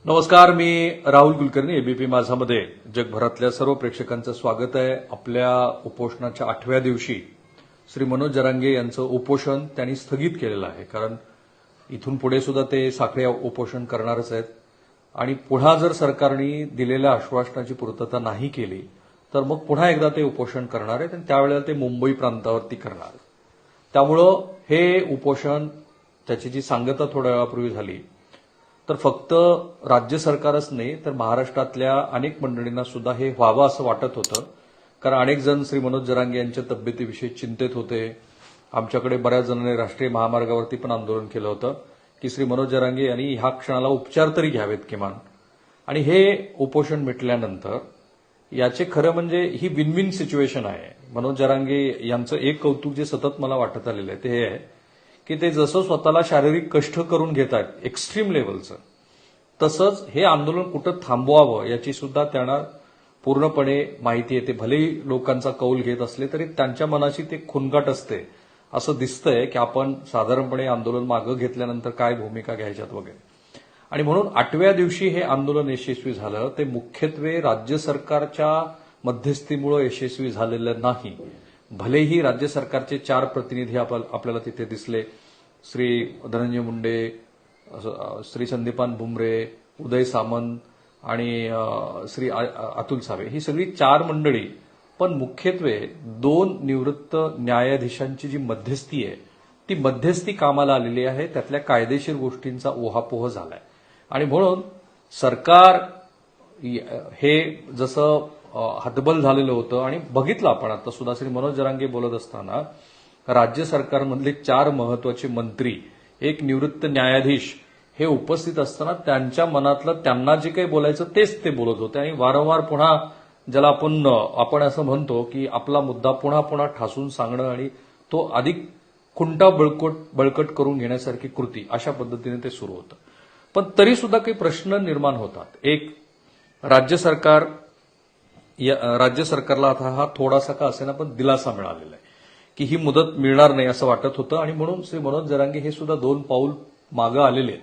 नमस्कार, मी राहुल कुलकर्णी. एबीपी माझामध्ये जगभरातल्या सर्व प्रेक्षकांचं स्वागत आहे. आपल्या उपोषणाच्या 8व्या दिवशी श्री मनोज जरांगे यांचं उपोषण त्यांनी स्थगित केलेलं आहे. कारण इथून पुढे सुद्धा ते साखळी उपोषण करणारच आहेत आणि पुन्हा जर सरकारने दिलेल्या आश्वासनाची पूर्तता नाही केली तर मग पुन्हा एकदा ते उपोषण करणार आहेत आणि त्यावेळेला ते मुंबई प्रांतावरती करणार. त्यामुळं हे उपोषण त्याची जी सांगता थोड्या वेळापूर्वी झाली तर फक्त राज्य सरकारच नाही तर महाराष्ट्रातल्या अनेक मंडळींना सुद्धा हे व्हावं असं वाटत होतं. कारण अनेक जण श्री मनोज जरांगे यांच्या तब्येतीविषयी चिंतित होते. आमच्याकडे बऱ्याच जणांनी राष्ट्रीय महामार्गावरती पण आंदोलन केलं होतं की श्री मनोज जरांगे यांनी ह्या क्षणाला उपचार तरी घ्यावेत किमान. आणि हे उपोषण मिटल्यानंतर याचे खरं म्हणजे ही विन विन सिच्युएशन आहे. मनोज जरांगे यांचं एक कौतुक जे सतत मला वाटत आलेलं आहे ते हे आहे की ते जसं स्वतःला शारीरिक कष्ट करून घेत आहेत एक्स्ट्रीम लेवलचं, तसंच हे आंदोलन कुठं थांबवावं याची सुद्धा त्यांना पूर्णपणे माहिती येते. भलेही लोकांचा कौल घेत असले तरी त्यांच्या मनाची ते खुणगाट असते. असं दिसतंय की आपण साधारणपणे आंदोलन मागं घेतल्यानंतर काय भूमिका घ्यायच्यात वगैरे. आणि म्हणून 8व्या दिवशी हे आंदोलन यशस्वी झालं ते मुख्यत्वे राज्य सरकारच्या मध्यस्थीमुळे यशस्वी झालेलं नाही. भलेही राज्य सरकारचे 4 प्रतिनिधी आपल्याला तिथे दिसले, श्री धनंजय मुंडे, श्री संदीपान भुमरे, उदय सामंत आणि श्री अतुल सावे, ही सगळी 4 मंडळी, पण मुख्यत्वे 2 निवृत्त न्यायाधीशांची जी मध्यस्थी आहे ती मध्यस्थी कामाला आलेली आहे. त्यातल्या कायदेशीर गोष्टींचा ओहापोह झालाय आणि म्हणून सरकार हे जसं हतबल झालेलं होतं. आणि बघितलं आपण आता सुद्धा श्री मनोज जरांगे बोलत असताना राज्य सरकारमधले 4 महत्वाचे मंत्री, एक निवृत्त न्यायाधीश हे उपस्थित असताना त्यांच्या मनातलं त्यांना जे काही बोलायचं तेच ते बोलत होते. आणि वारंवार पुन्हा ज्याला आपण असं म्हणतो की आपला मुद्दा पुन्हा पुन्हा ठासून सांगणं आणि तो अधिक खुंटा बळकट करून घेण्यासारखी कृती, अशा पद्धतीने ते सुरू होतं. पण तरी सुद्धा काही प्रश्न निर्माण होतात. एक, राज्य सरकारला आता हा थोडासा का असेना पण दिलासा मिळालेला आहे की ही मुदत मिळणार नाही असं वाटत होतं. आणि म्हणून श्री मनोज जरांगे हे सुद्धा 2 पाऊल मागं आलेले आहेत.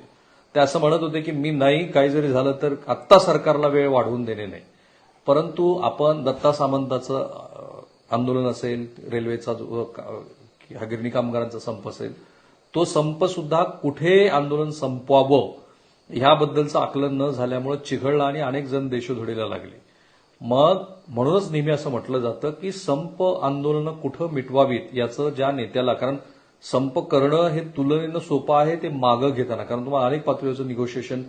ते असं म्हणत होते की मी नाही, काही जरी झालं तर आत्ता सरकारला वेळ वाढवून देणे नाही. परंतु आपण दत्ता सामंताचं आंदोलन असेल, रेल्वेचा गिरणी कामगारांचा संप असेल, तो संप सुद्धा कुठे आंदोलन संपवावं ह्याबद्दलचं आकलन न झाल्यामुळे चिघळला आणि अनेक जण देशोधडीला लागले. मग म्हणूनच नेहमी असं म्हटलं जातं की संप आंदोलनं कुठं मिटवावीत याचं ज्या नेत्याला, कारण संप करणं हे तुलनेनं सोपं आहे ते मागं घेताना, कारण तुम्हाला अनेक पातळीवरचं निगोशिएशन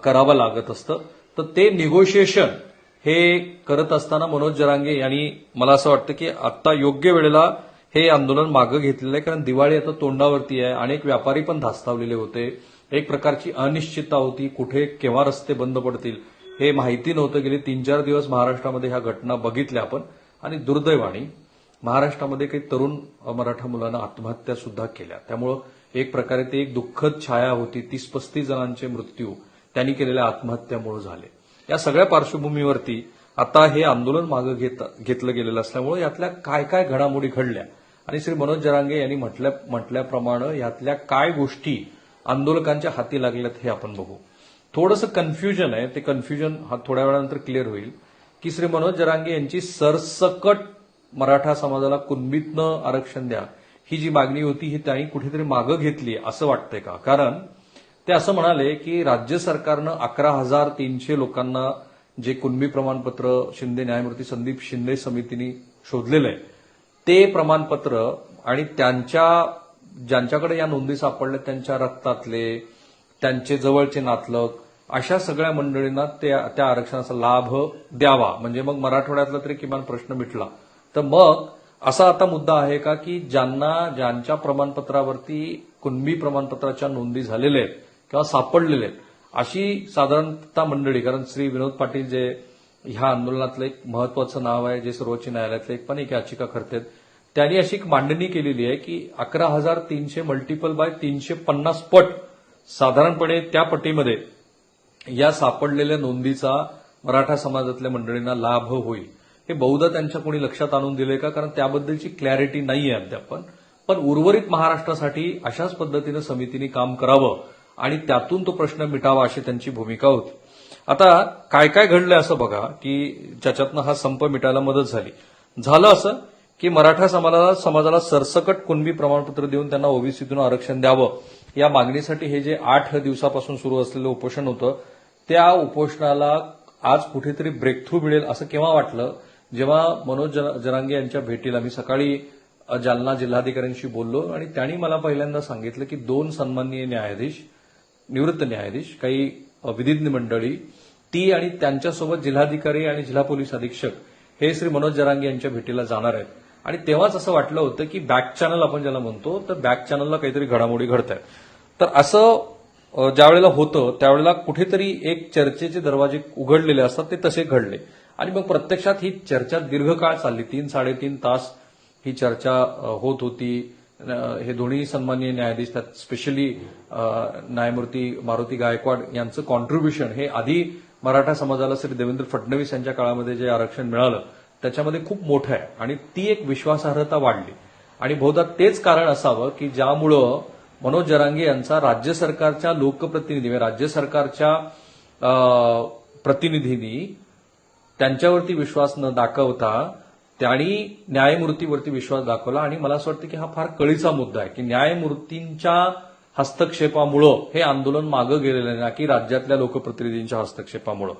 करावं लागत असतं. तर ते निगोशिएशन हे करत असताना मनोज जरांगे यांनी, मला असं वाटतं की आता योग्य वेळेला हे आंदोलन मागं घेतलेलं आहे. कारण दिवाळी आता तोंडावरती आहे, अनेक व्यापारी पण धास्तावलेले होते, एक प्रकारची अनिश्चितता होती, कुठे केव्हा रस्ते बंद पडतील हे माहिती नव्हतं. गेले 3-4 दिवस महाराष्ट्रामध्ये ह्या घटना बघितल्या आपण. आणि दुर्दैवाने महाराष्ट्रामध्ये काही तरुण मराठा मुलांना आत्महत्या सुद्धा केल्या. त्यामुळं एक प्रकारे ते एक दुःखद छाया होती. 30-35 जणांचे मृत्यू त्यांनी केलेल्या आत्महत्यामुळे झाले. या सगळ्या पार्श्वभूमीवरती आता हे आंदोलन मागं घेतलं गेलेलं असल्यामुळे यातल्या काय काय घडामोडी घडल्या आणि श्री मनोज जरांगे यांनी म्हटल्याप्रमाणे यातल्या काय गोष्टी आंदोलकांच्या हाती लागल्यात हे आपण बघू. थोडंसं कन्फ्युजन आहे, ते कन्फ्युजन हा थोड्या वेळानंतर क्लिअर होईल की श्री मनोज जरांगे यांची सरसकट मराठा समाजाला कुणबीतनं आरक्षण द्या ही जी मागणी होती ही त्यांनी कुठेतरी मागं घेतली असं वाटतंय का? कारण ते असं म्हणाले की राज्य सरकारनं 11,300 लोकांना जे कुणबी प्रमाणपत्र शिंदे न्यायमूर्ती संदीप शिंदे समितीने शोधलेलं आहे ते प्रमाणपत्र आणि ज्यांच्याकडे या नोंदी सापडल्या त्यांच्या रक्तातले, त्यांचे जवळचे नातलग, अशा सगळ्या मंडळींना त्या आरक्षणाचा लाभ द्यावा. म्हणजे मग मराठवाड्यातला तरी किमान प्रश्न मिटला. तर मग असा आता मुद्दा आहे का की ज्यांच्या प्रमाणपत्रावरती कुणबी प्रमाणपत्राच्या नोंदी झालेल्या आहेत किंवा सापडलेल्या आहेत अशी साधारणतः मंडळी, कारण श्री विनोद पाटील जे ह्या आंदोलनातलं एक महत्वाचं नाव आहे, जे सर्वोच्च न्यायालयातले पण एक याचिका करतात, त्यांनी अशी एक मांडणी केलेली आहे की 11,300 मल्टिपल बाय 350 पट साधारणपणे त्या पटीमध्ये या सापडलेल्या नोंदीचा मराठा समाजातल्या मंडळींना लाभ होईल. हे बहुधा त्यांच्या कोणी लक्षात आणून दिलंय का? कारण त्याबद्दलची क्लॅरिटी नाहीये अद्याप. पण उर्वरित महाराष्ट्रासाठी अशाच पद्धतीनं समितीने काम करावं आणि त्यातून तो प्रश्न मिटावा अशी त्यांची भूमिका होती. आता काय काय घडलंय असं बघा की ज्याच्यातनं हा संप मिटायला मदत झाली. झालं असं की मराठा समाजाला सरसकट कुणबी प्रमाणपत्र देऊन त्यांना ओबीसीतून आरक्षण द्यावं या मागणीसाठी हे जे 8 दिवसापासून सुरू असलेलं उपोषण होतं, त्या उपोषणाला आज कुठेतरी ब्रेक थ्रू मिळेल असं केव्हा वाटलं, जेव्हा मनोज जरांगे यांच्या भेटीला मी सकाळी जालना जिल्हाधिकाऱ्यांशी बोललो आणि त्यांनी मला पहिल्यांदा सांगितलं की 2 सन्माननीय न्यायाधीश, निवृत्त न्यायाधीश, काही विधिज्ञ मंडळी, ती आणि त्यांच्यासोबत जिल्हाधिकारी आणि जिल्हा पोलीस अधीक्षक हे श्री मनोज जरांगे यांच्या भेटीला जाणार आहेत. आणि तेव्हाच असं वाटलं होतं की बॅक चॅनल आपण ज्याला म्हणतो, तर बॅक चॅनलला काहीतरी घडामोडी घडत आहेत. तर असं ज्यावेळेला होतं त्यावेळेला कुठेतरी एक चर्चेचे दरवाजे उघडलेले असतात, ते तसे घडले. आणि मग प्रत्यक्षात ही चर्चा दीर्घकाळ चालली. 3-3.5 तास ही चर्चा होत होती. हे दोन्ही सन्माननीय न्यायाधीश, त्यात स्पेशली न्यायमूर्ती मारुती गायकवाड यांचं कॉन्ट्रीब्युशन हे आधी मराठा समाजाला श्री देवेंद्र फडणवीस यांच्या काळामध्ये जे आरक्षण मिळालं त्याच्यामध्ये खूप मोठं आहे आणि ती एक विश्वासार्हता वाढली. आणि बहुधा तेच कारण असावं की ज्यामुळं मनोज जरांगे यांचा राज्य सरकारच्या लोकप्रतिनिधी, राज्य सरकारच्या प्रतिनिधींनी त्यांच्यावरती विश्वास न दाखवता त्यांनी न्यायमूर्तीवरती विश्वास दाखवला. आणि मला असं वाटतं की हा फार कळीचा मुद्दा आहे की न्यायमूर्तींच्या हस्तक्षेपामुळं हे आंदोलन मागं गेलेलं नाही की राज्यातल्या लोकप्रतिनिधींच्या हस्तक्षेपामुळं.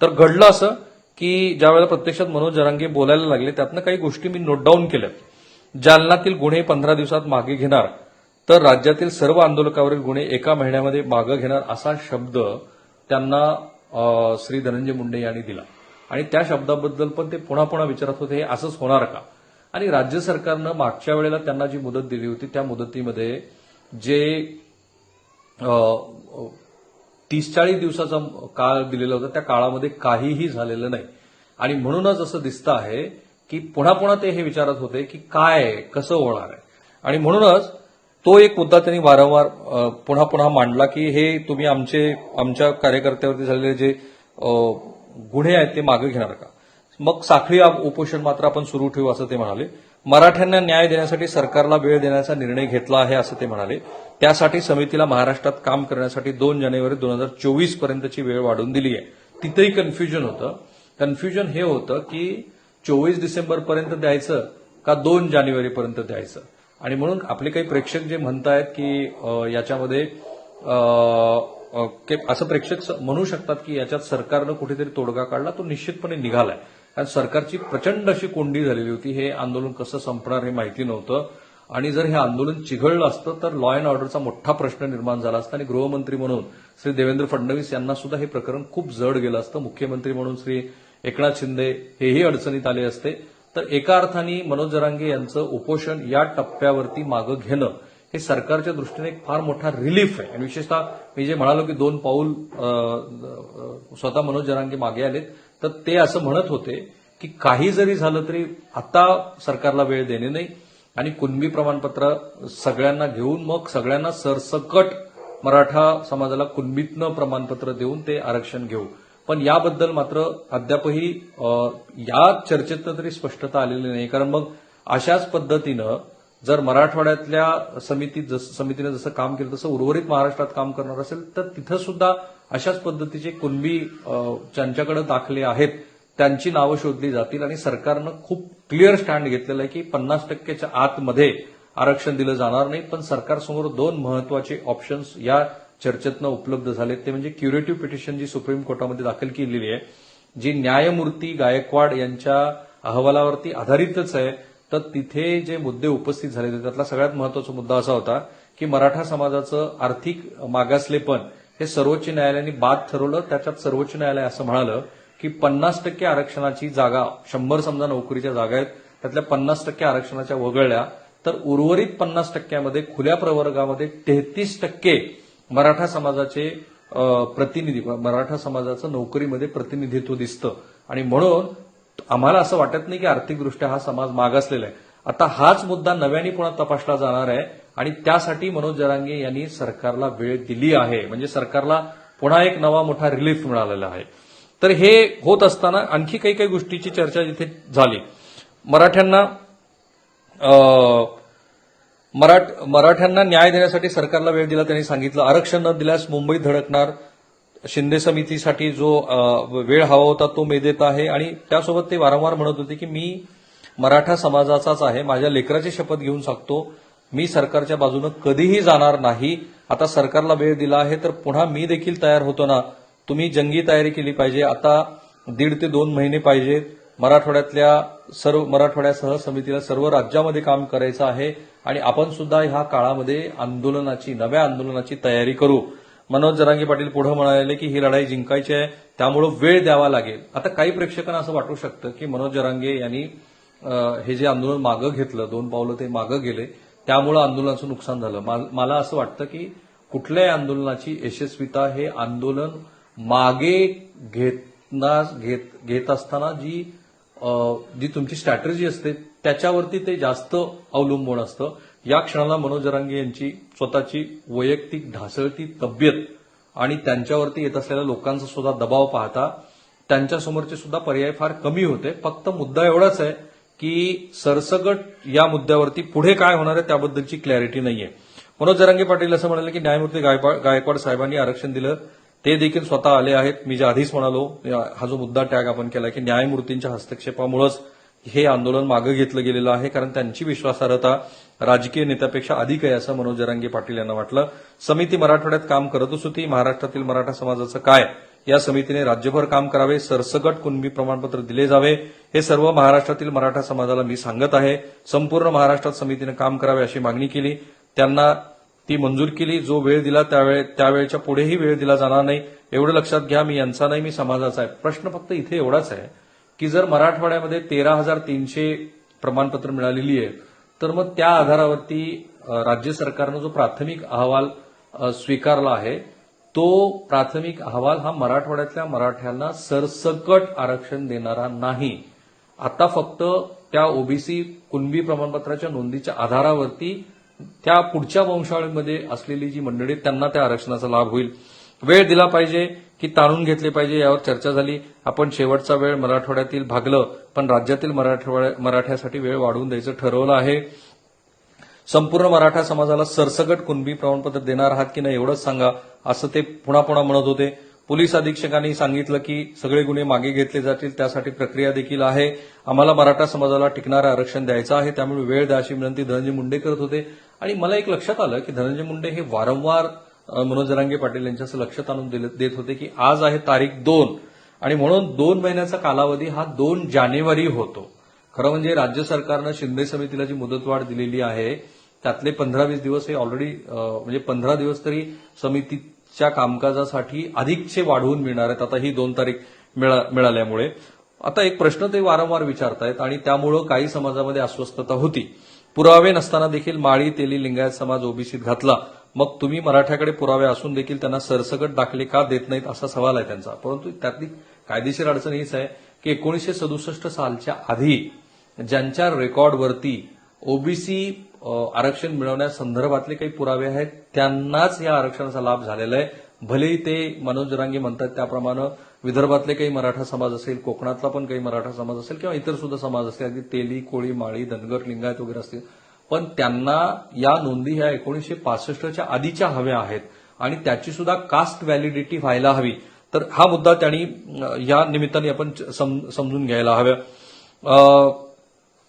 तर घडलं असं की ज्यावेळेला प्रत्यक्षात मनोज जरांगे बोलायला लागले त्यातनं काही गोष्टी मी नोट डाऊन केल्यात. जालन्यातील गुन्हे 15 दिवसात मागे घेणार, तर राज्यातील सर्व आंदोलकावरील गुन्हे 1 महिन्यामध्ये मागे घेणार असा शब्द त्यांना श्री धनंजय मुंडे यांनी दिला. आणि त्या शब्दाबद्दल पण ते पुन्हा पुन्हा विचारत होते हे असंच होणार का. आणि राज्य सरकारनं मागच्या वेळेला त्यांना जी मुदत दिली होती त्या मुदतीमध्ये जे 30-40 दिवसाचा काळ दिलेला होता त्या काळामध्ये काहीही झालेलं नाही. आणि म्हणूनच असं दिसतं आहे की पुन्हा पुन्हा ते हे विचारत होते की काय कसं होणार आहे. आणि म्हणूनच तो एक मुद्दा त्यांनी वारंवार पुन्हा पुन्हा मांडला की हे तुम्ही आमच्या कार्यकर्त्यावरती झालेले जे गुन्हे आहेत ते मागे घेणार का. मग साखळी उपोषण मात्र आपण सुरू ठेवू असं ते म्हणाले. मराठ्यांना न्याय देण्यासाठी सरकारला वेळ देण्याचा निर्णय घेतला आहे असं ते म्हणाले. त्यासाठी समितीला महाराष्ट्रात काम करण्यासाठी 2 जानेवारी 2024 पर्यंतची वेळ वाढवून दिली आहे. तिथेही कन्फ्युजन होतं. कन्फ्युजन हे होतं की 24 डिसेंबरपर्यंत द्यायचं का 2 जानेवारीपर्यंत द्यायचं. आणि म्हणून आपले काही प्रेक्षक जे म्हणतायत की याच्यामध्ये असं प्रेक्षक म्हणू शकतात की याच्यात सरकारनं कुठेतरी तोडगा काढला, तो निश्चितपणे निघालाय. कारण सरकारची प्रचंड अशी कोंडी झालेली होती. हे आंदोलन कसं संपणार हे माहिती नव्हतं. आणि जर हे आंदोलन चिघळलं असतं तर लॉ अँड ऑर्डरचा मोठा प्रश्न निर्माण झाला असता. आणि गृहमंत्री म्हणून श्री देवेंद्र फडणवीस यांना सुद्धा हे प्रकरण खूप जड गेलं असतं. मुख्यमंत्री म्हणून श्री एकनाथ शिंदे हेही अडचणीत आले असते. तर एका अर्थाने मनोज जरांगे यांचं उपोषण या टप्प्यावरती मागं घेणं हे सरकारच्या दृष्टीने एक फार मोठा रिलीफ आहे. आणि विशेषतः मी जे म्हणालो की 2 पाऊल स्वतः मनोज जरांगे मागे आलेत, तर ते असं म्हणत होते की काही जरी झालं तरी आता सरकारला वेळ देणे नाही आणि कुणबी प्रमाणपत्र सगळ्यांना घेऊन मग सगळ्यांना सरसकट मराठा समाजाला कुणबीतनं प्रमाणपत्र देऊन ते आरक्षण घेऊ. पण याबद्दल मात्र अद्यापही या चर्चेतनं तरी स्पष्टता आलेली नाही. कारण मग अशाच पद्धतीनं जर मराठवाड्यातल्या समितीनं जसं काम केलं तसं उर्वरित महाराष्ट्रात काम करणार असेल तर तिथं सुद्धा अशाच पद्धतीचे कुणबी ज्यांच्याकडे दाखले आहेत त्यांची नावं शोधली जातील. आणि सरकारनं खूप क्लिअर स्टँड घेतलेला आहे की 50%च्या आतमध्ये आरक्षण दिलं जाणार नाही. पण सरकारसमोर 2 महत्वाचे ऑप्शन्स या चर्चेतनं उपलब्ध झालेत. ते म्हणजे क्युरेटिव्ह पिटिशन जी सुप्रीम कोर्टामध्ये दाखल केलेली आहे, जी न्यायमूर्ती गायकवाड यांच्या अहवालावरती आधारितच आहे. तर तिथे जे मुद्दे उपस्थित झाले त्यातला सगळ्यात महत्वाचा मुद्दा असा होता की मराठा समाजाचं आर्थिक मागासलेपण हे सर्वोच्च न्यायालयाने बाद ठरवलं. त्याच्यात सर्वोच्च न्यायालय असं म्हणालं की 50% आरक्षणाची जागा, 100 समजा नोकरीच्या जागा आहेत त्यातल्या 50% आरक्षणाच्या वगळल्या तर उर्वरित 50%मध्ये खुल्या प्रवर्गामध्ये 33% मराठा समाजाचे प्रतिनिधी, मराठा समाजाचं नोकरीमध्ये प्रतिनिधित्व दिसतं. आणि म्हणून आम्हाला असं वाटत नाही की आर्थिकदृष्ट्या हा समाज मागासलेला आहे. आता हाच मुद्दा नव्याने पुन्हा तपासला जाणार आहे आणि त्यासाठी मनोज जरांगे यांनी सरकारला वेळ दिली आहे. म्हणजे सरकारला पुन्हा एक नवा मोठा रिलीफ मिळालेला आहे. तर हे होत असताना आणखी काही काही गोष्टीची चर्चा जिथे झाली, मराठ्यांना मराठ्यांना न्याय देण्यासाठी सरकारला वेळ दिला. त्यांनी सांगितलं आरक्षण न दिल्यास मुंबईत धडकणार. शिंदे समितीसाठी जो वेळ हवा होता तो मी देत आहे. आणि त्यासोबत ते वारंवार म्हणत होते की मी मराठा समाजाचाच आहे, माझ्या लेकराची शपथ घेऊन सांगतो मी सरकारच्या बाजूनं कधीही जाणार नाही. आता सरकारला वेळ दिला आहे तर पुन्हा मी देखील तयार होतो ना. तुम्ही जंगी तयारी केली पाहिजे. आता 1.5 ते 2 महिने पाहिजेत. मराठवाड्यासह समितीला सर्व राज्यामध्ये काम करायचं आहे आणि आपण सुद्धा ह्या काळामध्ये नव्या आंदोलनाची तयारी करू. मनोज जरांगे पाटील पुढे म्हणाले की ही लढाई जिंकायची आहे, त्यामुळे वेळ द्यावा लागेल. आता काही प्रेक्षकांना असं वाटू शकतं की मनोज जरांगे यांनी हे जे आंदोलन मागं घेतलं, 2 पावलं ते मागं गेले, त्यामुळे आंदोलनाचं नुकसान झालं. मला असं वाटतं की कुठल्याही आंदोलनाची यशस्वीता हे आंदोलन मागे घेत असताना जी तुमची स्ट्रॅटेजी असते त्याच्यावरती ते जास्त अवलंबून असतं. या क्षणाला मनोज जरांगे यांची स्वतःची वैयक्तिक ढासळती तब्येत आणि त्यांच्यावरती येत असलेल्या लोकांचा सुद्धा दबाव पाहता त्यांच्यासमोरचे सुद्धा पर्याय फार कमी होते. फक्त मुद्दा एवढाच आहे की सरसकट या मुद्द्यावरती पुढे काय होणार आहे त्याबद्दलची क्लॅरिटी नाहीये. मनोज जरांगे पाटील असं म्हणाले की न्यायमूर्ती गायकवाड साहेबांनी आरक्षण दिलं, ते देखील स्वतः आले आहेत. मी जे आधीच म्हणालो, हा जो मुद्दा टॅग आपण केला की न्यायमूर्तींच्या हस्तक्षेपामुळेच हे आंदोलन मागे घेतलं गेलेलं आहे, कारण त्यांची विश्वासार्हता राजकीय नेत्यापेक्षा अधिक आहे असं मनोज जरांगे पाटील यांना वाटलं. समिती मराठवाड्यात काम करतच होती. महाराष्ट्रातील मराठा समाजाचं काय, या समितीने राज्यभर काम करावे, सरसकट कुणबी प्रमाणपत्र दिले जावे, हे सर्व महाराष्ट्रातील मराठा समाजाला मी सांगत आहे. संपूर्ण महाराष्ट्रात समितीनं काम करावे अशी मागणी केली. त्यांना ती मंजूर केली. जो वेळ दिला त्यावेळेच्या पुढेही वेळ दिला जाणार नाही. एवढं लक्षात घ्या, मी यांचा नाही, मी समाजाचा आहे. प्रश्न फक्त इथे एवढाच आहे की जर मराठवाड्यामध्ये 13,300 प्रमाणपत्र मिळालेली आहे तर मग त्या आधारावरती राज्य सरकारनं जो प्राथमिक अहवाल स्वीकारला आहे तो प्राथमिक अहवाल हा मराठवाड्यातल्या मराठ्यांना सरसकट आरक्षण देणारा नाही. आता फक्त त्या ओबीसी कुणबी प्रमाणपत्राच्या नोंदीच्या आधारावरती त्या पुढच्या वंशावळीमध्ये असलेली जी मंडळी त्यांना त्या आरक्षणाचा लाभ होईल. वेळ दिला पाहिजे की ताणून घेतले पाहिजे यावर चर्चा झाली. आपण शेवटचा वेळ मराठवाड्यातील भागलं, पण राज्यातील मराठ्यासाठी वेळ वाढवून द्यायचं ठरवलं आहे. संपूर्ण मराठा समाजाला सरसकट कुणबी प्रमाणपत्र देणार आहात की नाही एवढंच सांगा, असं ते पुन्हा पुन्हा म्हणत होते. पोलीस अधीक्षकांनी सांगितलं की सगळे गुन्हे मागे घेतले जातील, त्यासाठी प्रक्रिया देखील आहे. आम्हाला मराठा समाजाला टिकणारं आरक्षण द्यायचं आहे, त्यामुळे वेळ द्या अशी विनंती धनंजय मुंडे करत होते. आणि मला एक लक्षात आलं की धनंजय मुंडे हे वारंवार मनोज जरांगे पाटील यांच्या असं लक्षात आणून देत होते की आज आहे तारीख 2 आणि म्हणून 2 महिन्याचा कालावधी हा 2 जानेवारी होतो. खरं म्हणजे राज्य सरकारनं शिंदे समितीला जी मुदतवाढ दिलेली आहे त्यातले 15-20 दिवस हे ऑलरेडी म्हणजे 15 दिवस तरी समितीच्या कामकाजासाठी अधिकचे वाढवून मिळणार आहेत. आता ही 2 तारीख मिळाल्यामुळे आता एक प्रश्न ते वारंवार विचारतायत आणि त्यामुळं काही समाजामध्ये अस्वस्थता होती. पुरावे नसताना देखील माळी, तेली, लिंगायत समाज ओबीसीत घातला, मग तुम्ही मराठ्याकडे पुरावे असून देखील त्यांना सरसकट दाखले का देत नाहीत असा सवाल आहे त्यांचा. परंतु त्यातली कायदेशीर अडचण हीच आहे की 1967 सालच्या आधी ज्यांच्या रेकॉर्डवरती ओबीसी आरक्षण मिळवण्यासंदर्भातले काही पुरावे आहेत त्यांनाच या आरक्षणाचा लाभ झालेला आहे. भलेही ते मनोज जरांगे म्हणतात त्याप्रमाणे विदर्भातले काही मराठा समाज असेल, कोकणातला पण काही मराठा समाज असेल किंवा इतर सुद्धा समाज असतील, अगदी तेली, कोळी, माळी, धनगर, लिंगायत वगैरे असतील, पण त्यांना या नोंदी ह्या 1965च्या आधीच्या हव्या आहेत आणि त्याची सुद्धा कास्ट व्हॅलिडिटी व्हायला हवी. तर हा मुद्दा त्यांनी या निमित्ताने आपण समजून घ्यायला हवा.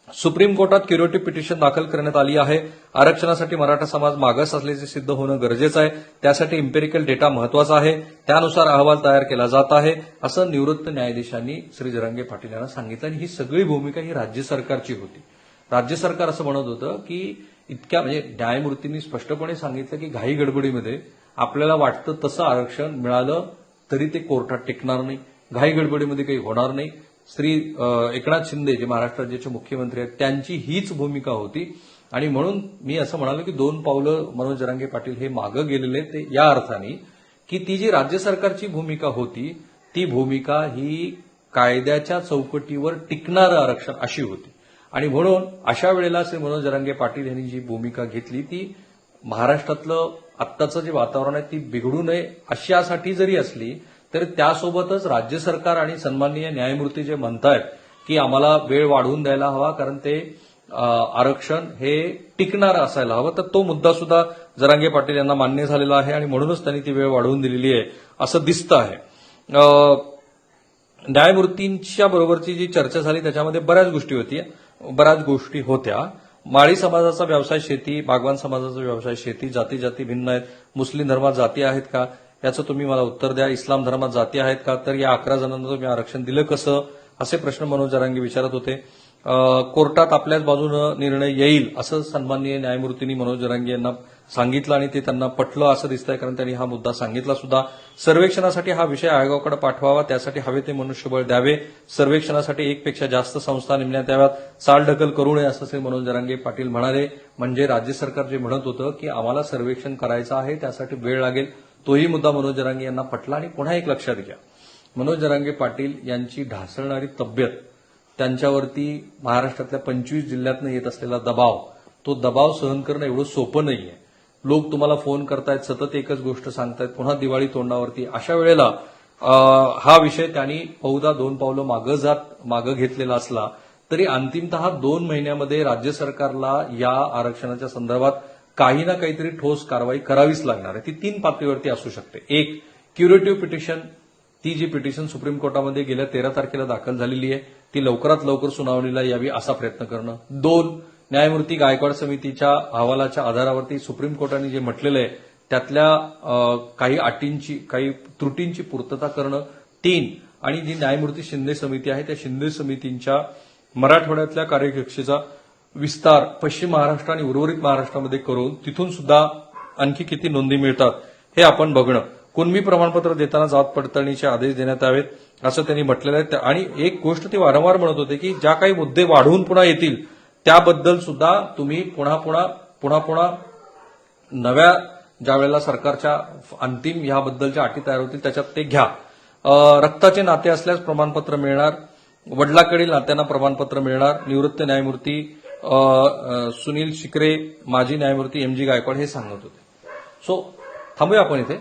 सुप्रीम कोर्टात क्युरेटिव्ह पिटिशन दाखल करण्यात आली आहे. आरक्षणासाठी मराठा समाज मागास असल्याचे सिद्ध होणं गरजेचं आहे, त्यासाठी इम्पेरिकल डेटा महत्वाचा आहे, त्यानुसार अहवाल तयार केला जात आहे असं निवृत्त न्यायाधीशांनी श्री जरांगे पाटील यांना सांगितलं. आणि ही सगळी भूमिका ही राज्य सरकारची होती. राज्य सरकार असं म्हणत होतं की इतक्या म्हणजे न्यायमूर्तींनी स्पष्टपणे सांगितलं की घाई गडबडीमध्ये आपल्याला वाटतं तसं आरक्षण मिळालं तरी ते कोर्टात टिकणार नाही, घाई गडबडीमध्ये काही होणार नाही. श्री एकनाथ शिंदे जे महाराष्ट्र राज्याचे मुख्यमंत्री आहेत त्यांची हीच भूमिका होती आणि म्हणून मी असं म्हणालो की 2 पावलं मनोज जरांगे पाटील हे मागं गेलेले ते या अर्थाने की ती जी राज्य सरकारची भूमिका होती ती भूमिका ही कायद्याच्या चौकटीवर टिकणारं आरक्षण अशी होती. आणि म्हणून अशा वेळेला श्री मनोज जरांगे पाटील यांनी जी भूमिका घेतली ती महाराष्ट्रातलं आत्ताचं जे वातावरण आहे ती बिघडू नये अशासाठी जरी असली तर त्यासोबतच राज्य सरकार आणि सन्माननीय न्यायमूर्ती जे म्हणतायत की आम्हाला वेळ वाढवून द्यायला हवा कारण ते आरक्षण हे टिकणारं असायला हवं. तर तो मुद्दा सुद्धा जरांगे पाटील यांना मान्य झालेला आहे आणि म्हणूनच त्यांनी ती वेळ वाढवून दिलेली आहे असं दिसतं आहे. न्यायमूर्तींच्या बरोबरची जी चर्चा झाली त्याच्यामध्ये बऱ्याच गोष्टी होत्या. माळी समाजाचा व्यवसाय शेती, बागवान समाजाचा व्यवसाय शेती, जाती जाती भिन्न आहेत. मुस्लिम धर्मात जाती आहेत का याचं तुम्ही मला उत्तर द्या. इस्लाम धर्मात जाती आहेत का, तर या 11 जणांना तुम्ही आरक्षण दिलं कसं, असे प्रश्न मनोज जरांगे विचारत होते. कोर्टात आपल्याच बाजूनं निर्णय येईल असं सन्माननीय न्यायमूर्तींनी मनोज जरांगे यांना सांगितलं आणि ते त्यांना पटलं असं दिसतंय, कारण त्यांनी हा मुद्दा सांगितला सुद्धा. सर्वेक्षणासाठी हा विषय आयोगाकडे पाठवावा, त्यासाठी हवे ते मनुष्यबळ द्यावे, सर्वेक्षणासाठी 1 पेक्षा जास्त संस्था नेमण्यात याव्यात, चालढकल करू नये असं मनोज जरांगे पाटील म्हणाले. म्हणजे राज्य सरकार जे म्हणत होतं की आम्हाला सर्वेक्षण करायचं आहे, त्यासाठी वेळ लागेल, तोही मुद्दा मनोज जरांगे यांना पटला. आणि पुन्हा एक लक्षात घ्या, मनोज जरांगे पाटील यांची ढासळणारी तब्येत, त्यांच्यावरती महाराष्ट्रातल्या 25 जिल्ह्यातनं येत असलेला दबाव, तो दबाव सहन करणं एवढं सोपं नाहीये. लोक तुम्हाला फोन करतायत, सतत एकच गोष्ट सांगतायत, पुन्हा दिवाळी तोंडावरती. अशा वेळेला हा विषय त्यांनी बहुधा 2 पावलं मागं घेतलेला असला तरी अंतिमतः 2 महिन्यामध्ये राज्य सरकारला या आरक्षणाच्या संदर्भात काही ना काहीतरी ठोस कारवाई करावीच लागणार आहे. ती 3 पातळीवरती असू शकते. 1, क्युरेटिव्ह पिटिशन, ती जी पिटिशन सुप्रीम कोर्टामध्ये गेल्या 13 तारखेला दाखल झालेली आहे, ती लवकरात लवकर सुनावणीला यावी असा प्रयत्न करणं. 2, न्यायमूर्ती गायकवाड समितीच्या अहवालाच्या आधारावरती सुप्रीम कोर्टाने जे म्हटलेलं आहे त्यातल्या काही अटींची, काही त्रुटींची पूर्तता करणं. 3, आणि जी न्यायमूर्ती शिंदे समिती आहे त्या शिंदे समितींच्या मराठवाड्यातल्या कार्यकक्षेचा विस्तार पश्चिम महाराष्ट्र आणि उर्वरित महाराष्ट्रामध्ये करून तिथून सुद्धा आणखी किती नोंदी मिळतात हे आपण बघणं. कुणबी प्रमाणपत्र देताना जात पडताळणीचे आदेश देण्यात यावेत असं त्यांनी म्हटलेलं आहे. आणि एक गोष्ट ते वारंवार म्हणत होते की ज्या काही मुद्दे वाढवून पुन्हा येतील त्याबद्दल सुद्धा तुम्ही पुन्हा नव्या ज्या वेळेला सरकारच्या अंतिम याबद्दलच्या अटी तयार होतील त्याच्यात ते घ्या. रक्ताचे नाते असल्यास प्रमाणपत्र मिळणार, वडिलांकडील नात्यांना प्रमाणपत्र मिळणार. निवृत्त न्यायमूर्ती सुनील शिकरे, माजी न्यायमूर्ती MG गायकवाड हे सांगत होते. सो थांबूया आपण इथे.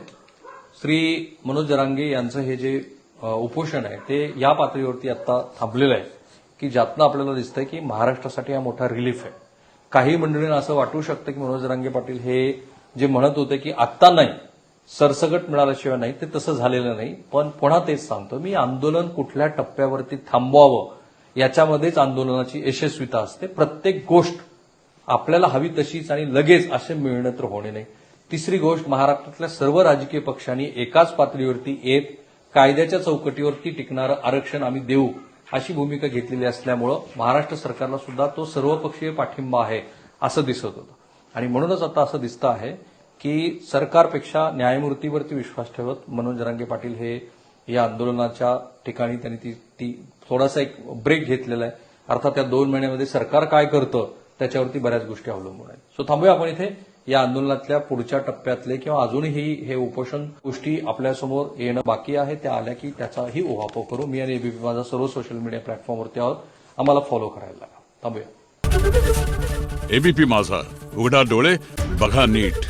श्री मनोज जरांगे यांचं हे जे उपोषण आहे ते या पातळीवरती आता थांबलेलं आहे की ज्यातनं आपल्याला दिसतंय की महाराष्ट्रासाठी हा मोठा रिलीफ आहे. काही मंडळींना असं वाटू शकतं की मनोज जरांगे पाटील हे जे म्हणत होते की आत्ता नाही, सरसगट मिळाल्याशिवाय नाही, ते तसं झालेलं नाही. पण पुन्हा तेच सांगतो मी, आंदोलन कुठल्या टप्प्यावरती थांबवावं याच्यामध्येच आंदोलनाची यशस्वीता असते. प्रत्येक गोष्ट आपल्याला हवी तशीच आणि लगेच असे मिळणं तर होणे नाही. तिसरी गोष्ट, महाराष्ट्रातल्या सर्व राजकीय पक्षांनी एकाच पातळीवरती येत कायद्याच्या चौकटीवरती टिकणारं आरक्षण आम्ही देऊ अशी भूमिका घेतलेली असल्यामुळं महाराष्ट्र सरकारला सुद्धा तो सर्वपक्षीय पाठिंबा आहे असं दिसत होतं. आणि म्हणूनच आता असं दिसतं आहे की सरकारपेक्षा न्यायमूर्तीवरती विश्वास ठेवत मनोज जरांगे पाटील हे या आंदोलनाच्या ठिकाणी त्यांनी ती थोडासा एक ब्रेक घेतलेला आहे. अर्थात त्या 2 महिन्यामध्ये सरकार काय करतं त्याच्यावरती बऱ्याच गोष्टी अवलंबून आहेत. सो थांबूया आपण इथे. या आंदोलनातल्या पुढच्या टप्प्यातले किंवा अजूनही हे उपोषण गोष्टी आपल्यासमोर येणं बाकी आहे, त्या आल्या की त्याचाही उहापोह करू. मी आणि एबीपी माझा सर्व सोशल मीडिया प्लॅटफॉर्मवरती आहोत, आम्हाला फॉलो करायला लागा. थांबूया. एबीपी माझा, उघडा डोळे बघा नीट.